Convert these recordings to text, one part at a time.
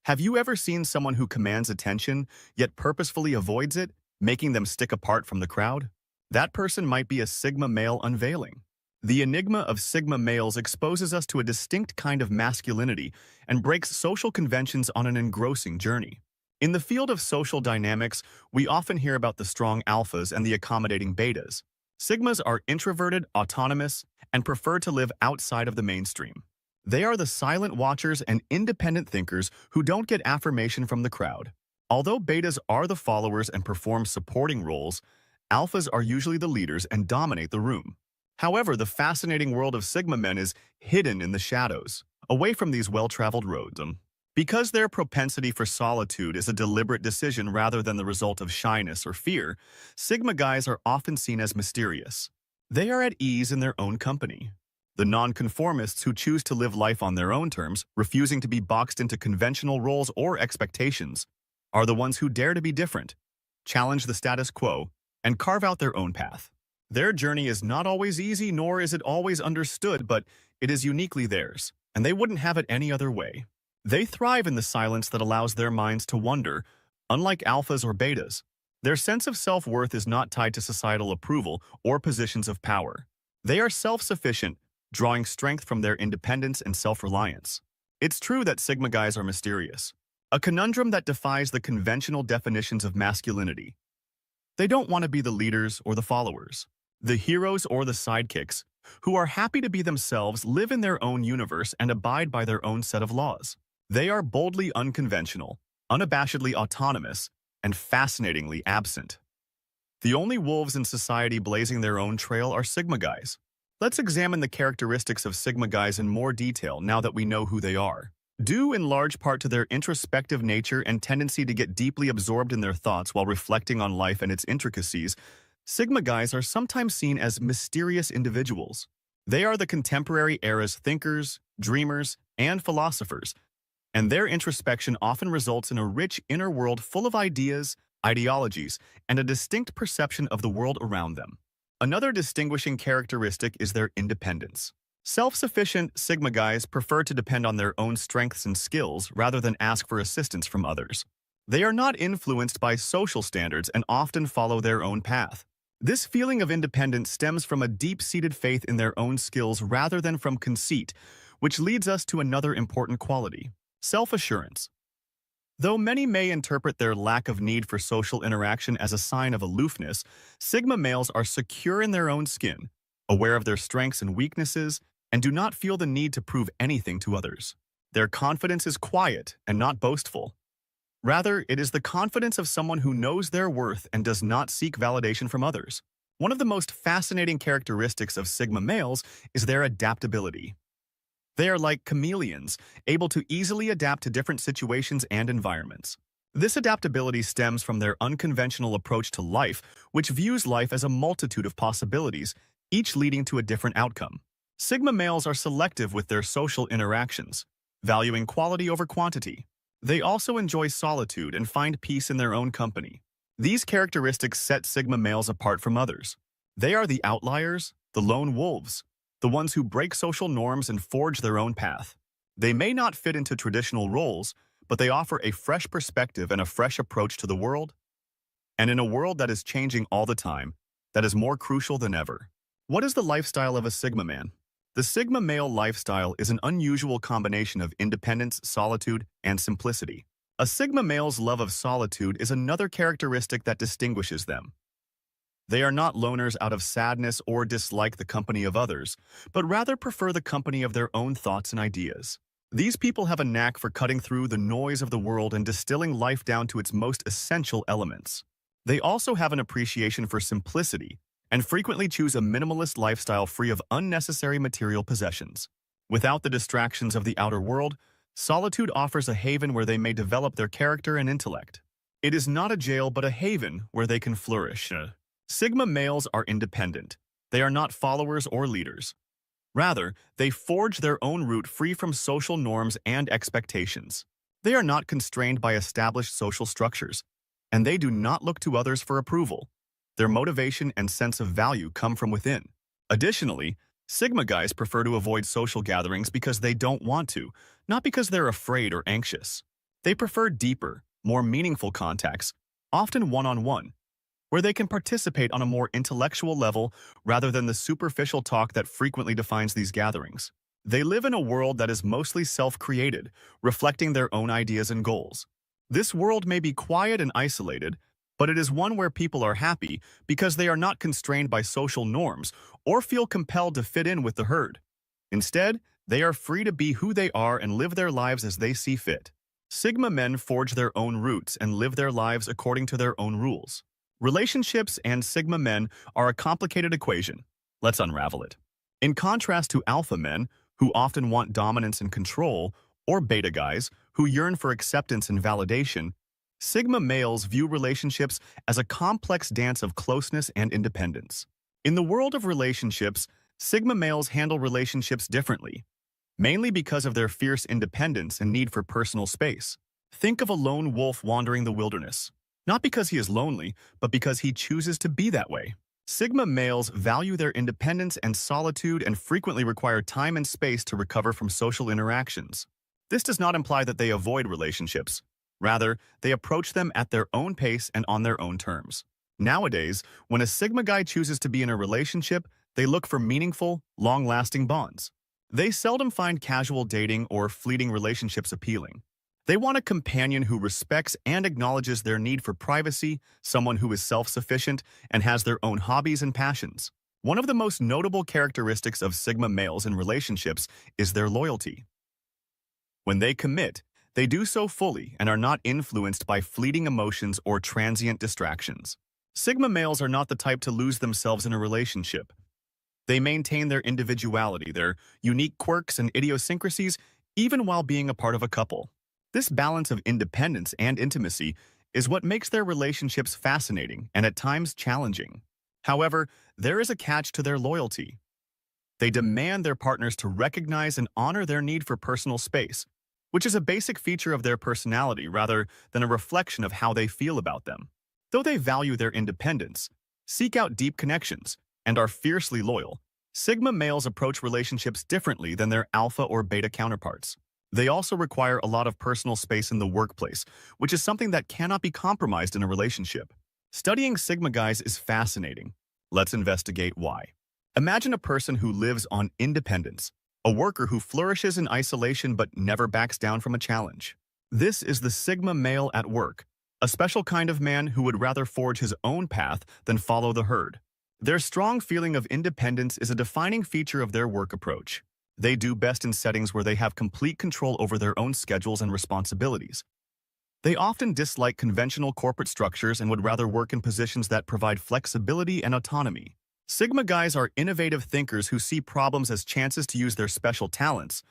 Have you ever seen someone who commands attention, yet purposefully avoids it, making them stick apart from the crowd? That person might be a Sigma male unveiling. The enigma of Sigma males exposes us to a distinct kind of masculinity and breaks social conventions on an engrossing journey. In the field of social dynamics, we often hear about the strong alphas and the accommodating betas. Sigmas are introverted, autonomous, and prefer to live outside of the mainstream. They are the silent watchers and independent thinkers who don't get affirmation from the crowd. Although betas are the followers and perform supporting roles, alphas are usually the leaders and dominate the room. However, the fascinating world of Sigma men is hidden in the shadows, away from these well-traveled roads. Because their propensity for solitude is a deliberate decision rather than the result of shyness or fear, Sigma guys are often seen as mysterious. They are at ease in their own company. The non-conformists who choose to live life on their own terms, refusing to be boxed into conventional roles or expectations, are the ones who dare to be different, challenge the status quo, and carve out their own path. Their journey is not always easy, nor is it always understood, but it is uniquely theirs, and they wouldn't have it any other way. They thrive in the silence that allows their minds to wander. Unlike alphas or betas, their sense of self-worth is not tied to societal approval or positions of power. They are self-sufficient, drawing strength from their independence and self-reliance. It's true that Sigma guys are mysterious, a conundrum that defies the conventional definitions of masculinity. They don't want to be the leaders or the followers, the heroes or the sidekicks, who are happy to be themselves, live in their own universe, and abide by their own set of laws. They are boldly unconventional, unabashedly autonomous, and fascinatingly absent. The only wolves in society blazing their own trail are Sigma guys. Let's examine the characteristics of Sigma guys in more detail now that we know who they are. Due in large part to their introspective nature and tendency to get deeply absorbed in their thoughts while reflecting on life and its intricacies, Sigma guys are sometimes seen as mysterious individuals. They are the contemporary era's thinkers, dreamers, and philosophers, and their introspection often results in a rich inner world full of ideas, ideologies, and a distinct perception of the world around them. Another distinguishing characteristic is their independence. Self-sufficient Sigma guys prefer to depend on their own strengths and skills rather than ask for assistance from others. They are not influenced by social standards and often follow their own path. This feeling of independence stems from a deep-seated faith in their own skills rather than from conceit, which leads us to another important quality: self-assurance. Though many may interpret their lack of need for social interaction as a sign of aloofness, Sigma males are secure in their own skin, aware of their strengths and weaknesses, and do not feel the need to prove anything to others. Their confidence is quiet and not boastful. Rather, it is the confidence of someone who knows their worth and does not seek validation from others. One of the most fascinating characteristics of Sigma males is their adaptability. They are like chameleons, able to easily adapt to different situations and environments. This adaptability stems from their unconventional approach to life, which views life as a multitude of possibilities, each leading to a different outcome. Sigma males are selective with their social interactions, valuing quality over quantity. They also enjoy solitude and find peace in their own company. These characteristics set Sigma males apart from others. They are the outliers, the lone wolves, the ones who break social norms and forge their own path. They may not fit into traditional roles, but they offer a fresh perspective and a fresh approach to the world. And in a world that is changing all the time, that is more crucial than ever. What is the lifestyle of a Sigma man? The Sigma male lifestyle is an unusual combination of independence, solitude, and simplicity. A Sigma male's love of solitude is another characteristic that distinguishes them. They are not loners out of sadness or dislike the company of others, but rather prefer the company of their own thoughts and ideas. These people have a knack for cutting through the noise of the world and distilling life down to its most essential elements. They also have an appreciation for simplicity and frequently choose a minimalist lifestyle free of unnecessary material possessions. Without the distractions of the outer world, solitude offers a haven where they may develop their character and intellect. It is not a jail but a haven where they can flourish. Sigma males are independent. They are not followers or leaders. Rather, they forge their own route free from social norms and expectations. They are not constrained by established social structures, and they do not look to others for approval. Their motivation and sense of value come from within. Additionally, Sigma guys prefer to avoid social gatherings because they don't want to, not because they're afraid or anxious. They prefer deeper, more meaningful contacts, often one-on-one, where they can participate on a more intellectual level rather than the superficial talk that frequently defines these gatherings. They live in a world that is mostly self-created, reflecting their own ideas and goals. This world may be quiet and isolated, but it is one where people are happy because they are not constrained by social norms or feel compelled to fit in with the herd. Instead, they are free to be who they are and live their lives as they see fit. Sigma men forge their own roots and live their lives according to their own rules. Relationships and Sigma men are a complicated equation. Let's unravel it. In contrast to alpha men, who often want dominance and control, or beta guys, who yearn for acceptance and validation, Sigma males view relationships as a complex dance of closeness and independence. In the world of relationships, Sigma males handle relationships differently, mainly because of their fierce independence and need for personal space. Think of a lone wolf wandering the wilderness, not because he is lonely, but because he chooses to be that way. Sigma males value their independence and solitude and frequently require time and space to recover from social interactions. This does not imply that they avoid relationships. Rather, they approach them at their own pace and on their own terms. Nowadays, when a Sigma guy chooses to be in a relationship, they look for meaningful, long-lasting bonds. They seldom find casual dating or fleeting relationships appealing. They want a companion who respects and acknowledges their need for privacy, someone who is self-sufficient and has their own hobbies and passions. One of the most notable characteristics of Sigma males in relationships is their loyalty. When they commit, they do so fully and are not influenced by fleeting emotions or transient distractions. Sigma males are not the type to lose themselves in a relationship. They maintain their individuality, their unique quirks and idiosyncrasies, even while being a part of a couple. This balance of independence and intimacy is what makes their relationships fascinating and at times challenging. However, there is a catch to their loyalty. They demand their partners to recognize and honor their need for personal space, which is a basic feature of their personality rather than a reflection of how they feel about them. Though they value their independence, seek out deep connections, and are fiercely loyal, Sigma males approach relationships differently than their alpha or beta counterparts. They also require a lot of personal space in the workplace, which is something that cannot be compromised in a relationship. Studying Sigma guys is fascinating. Let's investigate why. Imagine a person who lives on independence, a worker who flourishes in isolation but never backs down from a challenge. This is the Sigma male at work, a special kind of man who would rather forge his own path than follow the herd. Their strong feeling of independence is a defining feature of their work approach. They do best in settings where they have complete control over their own schedules and responsibilities. They often dislike conventional corporate structures and would rather work in positions that provide flexibility and autonomy. Sigma guys are innovative thinkers who see problems as chances to use their special talents.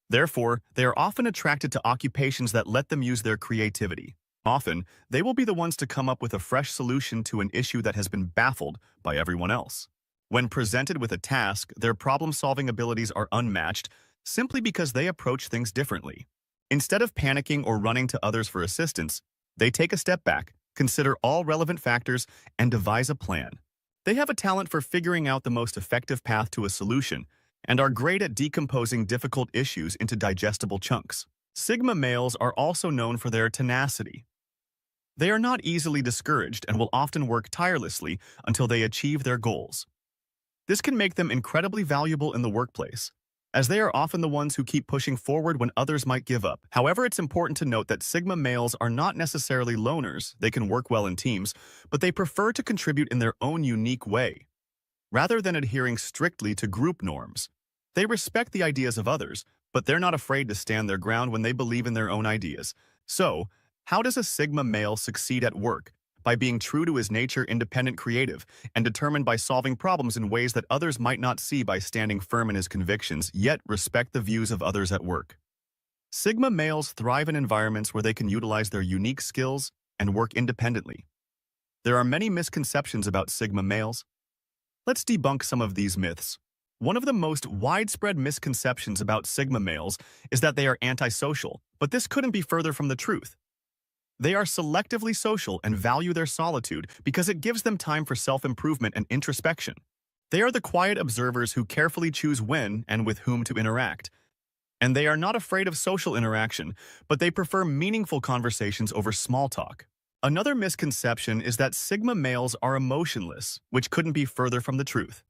Therefore, they are often attracted to occupations that let them use their creativity. Often, they will be the ones to come up with a fresh solution to an issue that has been baffled by everyone else. When presented with a task, their problem-solving abilities are unmatched simply because they approach things differently. Instead of panicking or running to others for assistance, they take a step back, consider all relevant factors, and devise a plan. They have a talent for figuring out the most effective path to a solution and are great at decomposing difficult issues into digestible chunks. Sigma males are also known for their tenacity. They are not easily discouraged and will often work tirelessly until they achieve their goals. This can make them incredibly valuable in the workplace, as they are often the ones who keep pushing forward when others might give up. However, it's important to note that Sigma males are not necessarily loners. They can work well in teams, but they prefer to contribute in their own unique way. Rather than adhering strictly to group norms, they respect the ideas of others, but they're not afraid to stand their ground when they believe in their own ideas. So, how does a Sigma male succeed at work? By being true to his nature, independent, creative, and determined by solving problems in ways that others might not see, by standing firm in his convictions, yet respect the views of others at work. Sigma males thrive in environments where they can utilize their unique skills and work independently. There are many misconceptions about Sigma males. Let's debunk some of these myths. One of the most widespread misconceptions about Sigma males is that they are antisocial, but this couldn't be further from the truth. They are selectively social and value their solitude because it gives them time for self-improvement and introspection. They are the quiet observers who carefully choose when and with whom to interact. And they are not afraid of social interaction, but they prefer meaningful conversations over small talk. Another misconception is that Sigma males are emotionless, which couldn't be further from the truth.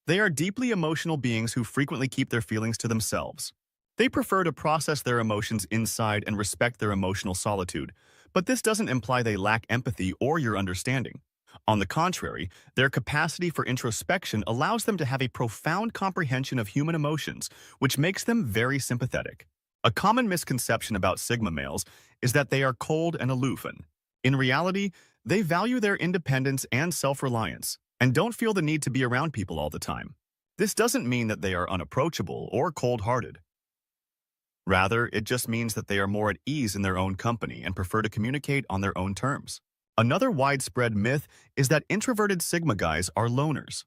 They are deeply emotional beings who frequently keep their feelings to themselves. They prefer to process their emotions inside and respect their emotional solitude, but this doesn't imply they lack empathy or your understanding. On the contrary, their capacity for introspection allows them to have a profound comprehension of human emotions, which makes them very sympathetic. A common misconception about Sigma males is that they are cold and aloof, and in reality, they value their independence and self-reliance, and don't feel the need to be around people all the time. This doesn't mean that they are unapproachable or cold-hearted. Rather, it just means that they are more at ease in their own company and prefer to communicate on their own terms. Another widespread myth is that introverted Sigma guys are loners.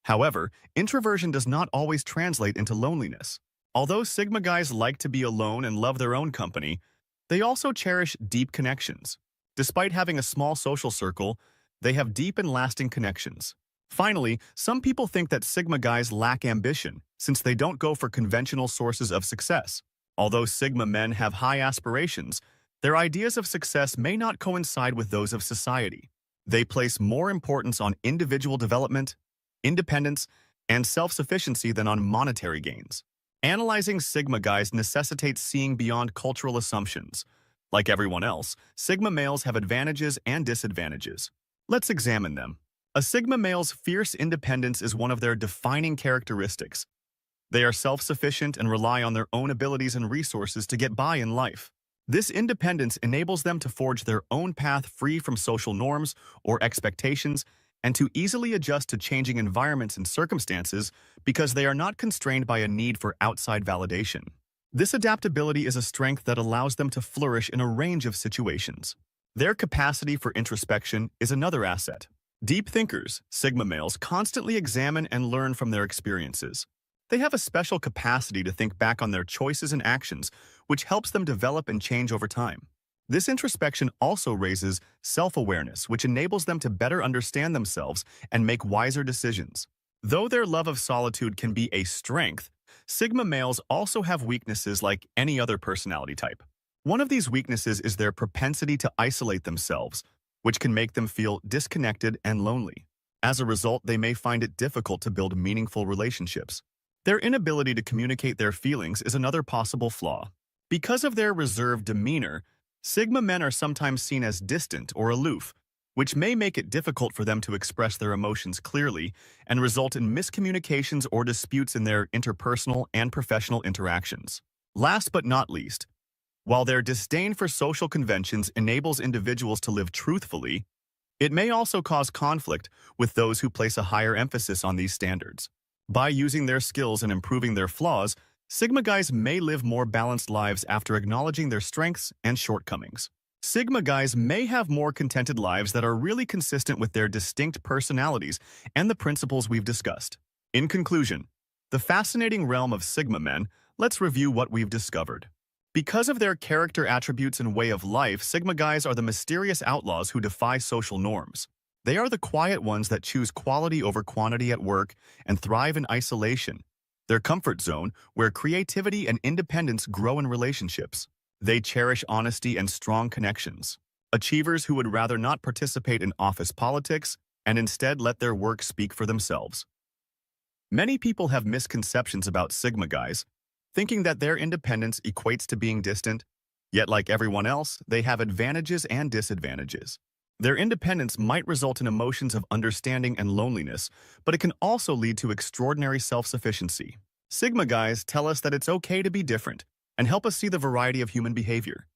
However, introversion does not always translate into loneliness. Although Sigma guys like to be alone and love their own company, they also cherish deep connections. Despite having a small social circle, they have deep and lasting connections. Finally, some people think that Sigma guys lack ambition since they don't go for conventional sources of success. Although Sigma men have high aspirations, their ideas of success may not coincide with those of society. They place more importance on individual development, independence, and self-sufficiency than on monetary gains. Analyzing Sigma guys necessitates seeing beyond cultural assumptions. Like everyone else, Sigma males have advantages and disadvantages. Let's examine them. A Sigma male's fierce independence is one of their defining characteristics. They are self-sufficient and rely on their own abilities and resources to get by in life. This independence enables them to forge their own path free from social norms or expectations and to easily adjust to changing environments and circumstances because they are not constrained by a need for outside validation. This adaptability is a strength that allows them to flourish in a range of situations. Their capacity for introspection is another asset. Deep thinkers, Sigma males, constantly examine and learn from their experiences. They have a special capacity to think back on their choices and actions, which helps them develop and change over time. This introspection also raises self-awareness, which enables them to better understand themselves and make wiser decisions. Though their love of solitude can be a strength, Sigma males also have weaknesses like any other personality type. One of these weaknesses is their propensity to isolate themselves, which can make them feel disconnected and lonely. As a result, they may find it difficult to build meaningful relationships. Their inability to communicate their feelings is another possible flaw. Because of their reserved demeanor, Sigma men are sometimes seen as distant or aloof, which may make it difficult for them to express their emotions clearly and result in miscommunications or disputes in their interpersonal and professional interactions. Last but not least, while their disdain for social conventions enables individuals to live truthfully, it may also cause conflict with those who place a higher emphasis on these standards. By using their skills and improving their flaws, Sigma guys may live more balanced lives after acknowledging their strengths and shortcomings. Sigma guys may have more contented lives that are really consistent with their distinct personalities and the principles we've discussed. In conclusion, the fascinating realm of Sigma men, let's review what we've discovered. Because of their character attributes and way of life, Sigma guys are the mysterious outlaws who defy social norms. They are the quiet ones that choose quality over quantity at work and thrive in isolation, their comfort zone where creativity and independence grow in relationships. They cherish honesty and strong connections, achievers who would rather not participate in office politics and instead let their work speak for themselves. Many people have misconceptions about Sigma guys, thinking that their independence equates to being distant, yet like everyone else, they have advantages and disadvantages. Their independence might result in emotions of understanding and loneliness, but it can also lead to extraordinary self-sufficiency. Sigma guys tell us that it's okay to be different and help us see the variety of human behavior.